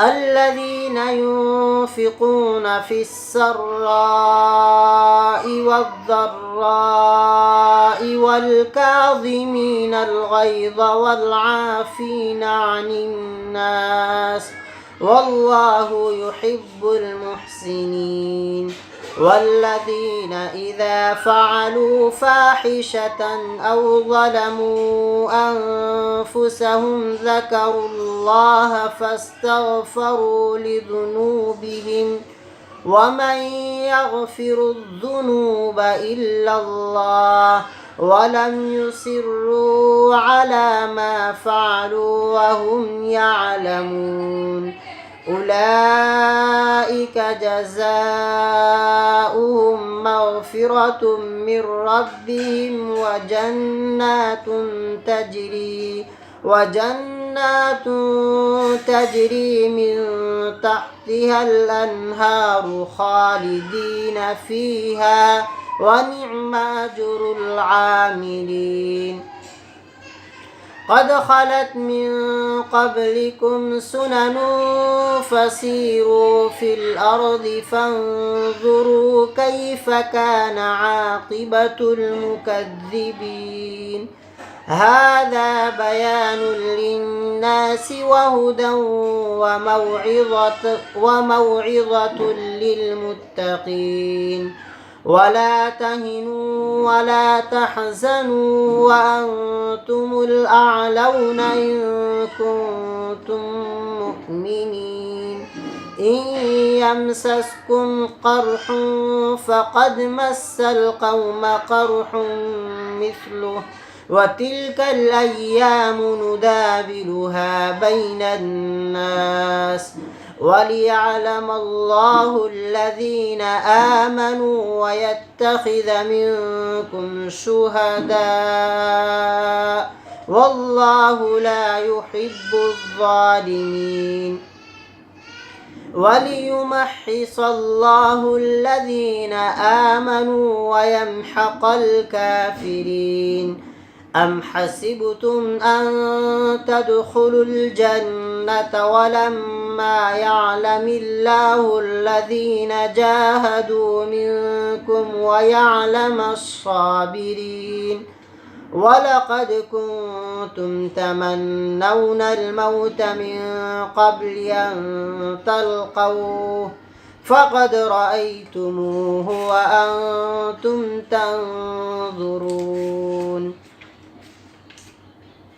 الذين ينفقون في السراء والضراء والكاظمين الغيظ والعافين عن الناس والله يحب المحسنين والذين إذا فعلوا فاحشة أو ظلموا أنفسهم ذكروا الله فاستغفروا لذنوبهم ومن يغفر الذنوب إلا الله ولم يصروا على ما فعلوا وهم يعلمون أولئك جزاؤهم مغفرة من ربهم وجنات تجري من تحتها الأنهار خالدين فيها ونعم أجر العاملين. قد خلت من قبلكم سنن فسيروا في الأرض فانظروا كيف كان عاقبة المكذبين. هذا بيان للناس وهدى وموعظة للمتقين. ولا تهنوا ولا تحزنوا وأنتم الأعلون إن كنتم مؤمنين. إن يمسسكم قرح فقد مس القوم قرح مثله وتلك الأيام نداولها بين الناس وليعلم الله الذين آمنوا ويتخذ منكم شهداء والله لا يحب الظالمين. وليمحص الله الذين آمنوا ويمحق الكافرين. أم حسبتم أن تدخلوا الجنة ولما يعلم الله الذين جاهدوا منكم ويعلم الصابرين. ولقد كنتم تمنون الموت من قبل أن تلقوه فقد رأيتموه وأنتم تنظرون.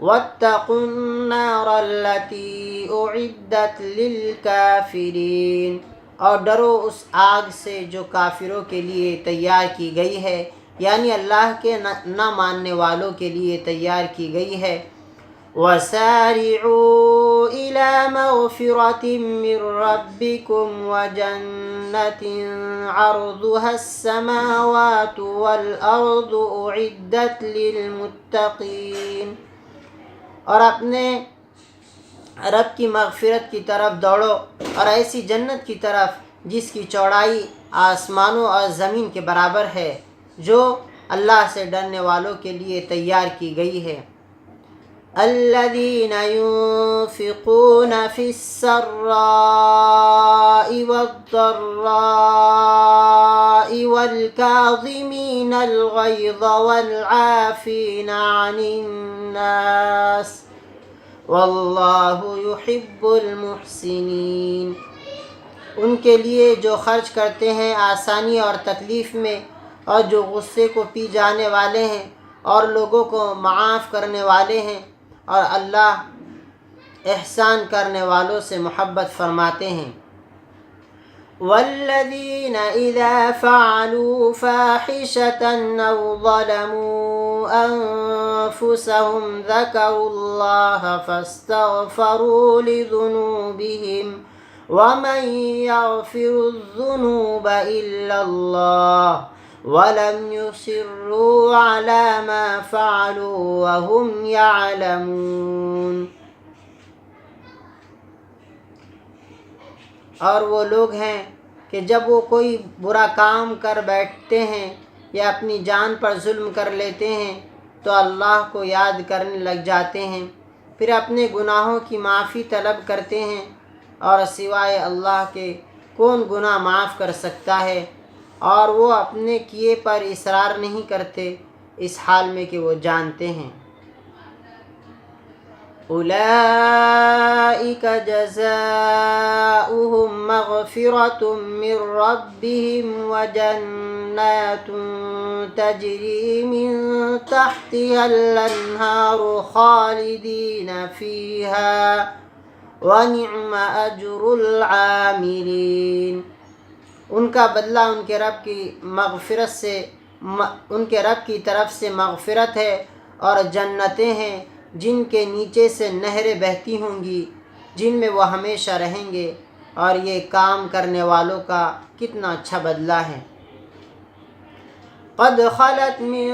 واتقوا النار التي أعدت للكافرين، اور ڈرو اس آگ سے جو کافروں کے لیے تیار کی گئی ہے، یعنی اللہ کے نہ ماننے والوں کے لیے تیار کی گئی ہے۔ وَسَارِعُوا إِلَى مَغْفِرَةٍ مِّن رَّبِّكُمْ وَجَنَّةٍ عَرْضُهَا السَّمَاوَاتُ وَالْأَرْضُ أُعِدَّتْ لِلْمُتَّقِينَ، اور اپنے رب کی مغفرت کی طرف دوڑو، اور ایسی جنت کی طرف جس کی چوڑائی آسمانوں اور زمین کے برابر ہے، جو اللہ سے ڈرنے والوں کے لیے تیار کی گئی ہے۔ الذين ينفقون في السراء والضراء والكاظمين الغيظ والعافين عن الناس والله يحب المحسنين، ان کے لیے جو خرچ کرتے ہیں آسانی اور تکلیف میں، اور جو غصے کو پی جانے والے ہیں، اور لوگوں کو معاف کرنے والے ہیں، اور اللہ احسان کرنے والوں سے محبت فرماتے ہیں۔ والذین اذا فعلوا فاحشة او ظلموا انفسهم ذکروا اللہ فاستغفروا لذنوبهم ومن يغفر الذنوب الا اللہ وَلَمْ يُصِرُّوا عَلَى مَا فَعَلُوا وَهُمْ يَعْلَمُونَ، اور وہ لوگ ہیں کہ جب وہ کوئی برا کام کر بیٹھتے ہیں یا اپنی جان پر ظلم کر لیتے ہیں تو اللہ کو یاد کرنے لگ جاتے ہیں، پھر اپنے گناہوں کی معافی طلب کرتے ہیں، اور سوائے اللہ کے کون گناہ معاف کر سکتا ہے، اور وہ اپنے کیے پر اصرار نہیں کرتے اس حال میں کہ وہ جانتے ہیں۔ اولئک جزاؤہم مغفرۃ من ربہم وجنات تجری من تحتها الانہار خالدین فیہا ونعم اجر العاملین، ان کا بدلہ ان کے رب کی طرف سے مغفرت ہے، اور جنتیں ہیں جن کے نیچے سے نہریں بہتی ہوں گی، جن میں وہ ہمیشہ رہیں گے، اور یہ کام کرنے والوں کا کتنا اچھا بدلہ ہے۔ قد خلت من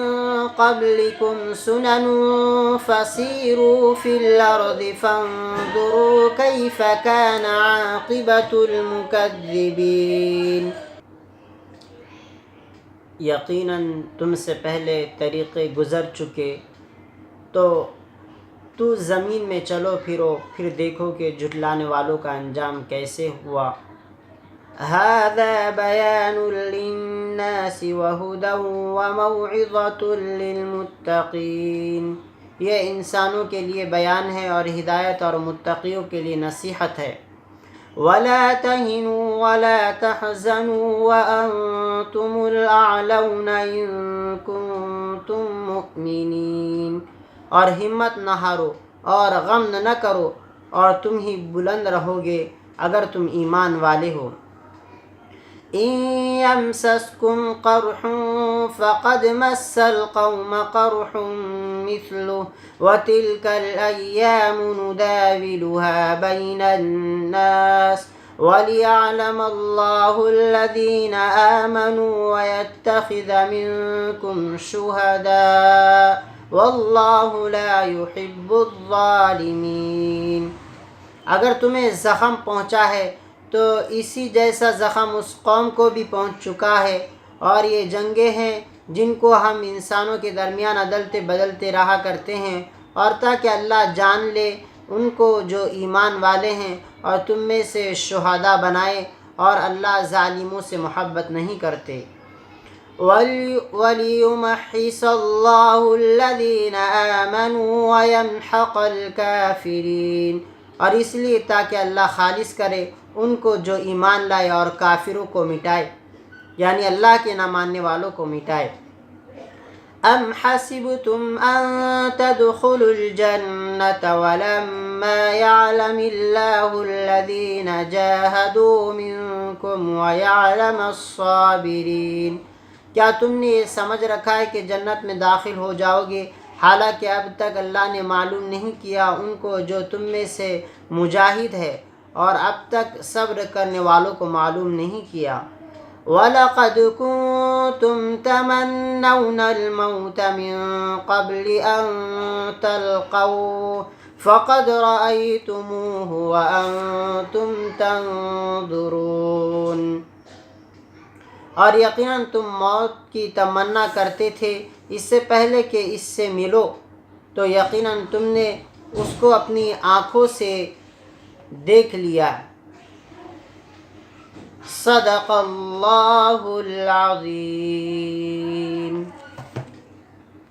قبلكم سنن فسيروا في الأرض فانظروا كيف كان عاقبة المكذبين، یقیناً تم سے پہلے طریقے گزر چکے، تو زمین میں چلو پھرو، پھر دیکھو کہ جھٹلانے والوں کا انجام کیسے ہوا۔ هذا بیان للناس وهدى وموعظة للمتقین، یہ انسانوں کے لیے بیان ہے اور ہدایت، اور متقیوں کے لیے نصیحت ہے۔ ولا تهنوا ولا تحزنوا وأنتم الأعلون إن كنتم مؤمنين، اور ہمت نہ ہارو اور غم نہ کرو، اور تم ہی بلند رہو گے اگر تم ایمان والے ہو۔ إن يمسسكم قرح فقد مس القوم قرح مثله وتلك الأيام نداولها بين الناس وليعلم الله الذين آمنوا ويتخذ منكم شهداء والله لا يحب الظالمين، اگر تمہیں زخم پہنچا ہے تو اسی جیسا زخم اس قوم کو بھی پہنچ چکا ہے، اور یہ جنگیں ہیں جن کو ہم انسانوں کے درمیان عدلتے بدلتے رہا کرتے ہیں، اور تاکہ اللہ جان لے ان کو جو ایمان والے ہیں، اور تم میں سے شہداء بنائے، اور اللہ ظالموں سے محبت نہیں کرتے۔ وَلِيُمَحِّصَ اللَّهُ الَّذِينَ آمَنُوا وَيَمْحَقَ الْكَافِرِينَ، اور اس لیے تاکہ اللہ خالص کرے ان کو جو ایمان لائے اور کافروں کو مٹائے، یعنی اللہ کے نہ ماننے والوں کو مٹائے۔ أم حسبتم أن تدخلوا الجنة ولما يعلم الله الذين جاهدوا منكم ويعلم الصابرين، کیا تم نے یہ سمجھ رکھا ہے کہ جنت میں داخل ہو جاؤ گے، حالانکہ اب تک اللہ نے معلوم نہیں کیا ان کو جو تم میں سے مجاہد ہے، اور اب تک صبر کرنے والوں کو معلوم نہیں کیا۔ وَلَقَدْ كُنْتُمْ تَمَنَّوْنَ الْمَوْتَ مِنْ قَبْلِ أَنْ تَلْقَوْهُ فَقَدْ رَأَيْتُمُوهُ وَأَنْتُمْ تَنْظُرُونَ، اور یقیناً تم موت کی تمنا کرتے تھے اس سے پہلے کہ اس سے ملو، تو یقیناً تم نے اس کو اپنی آنکھوں سے دیکھ لیا۔ صدق اللہ العظیم۔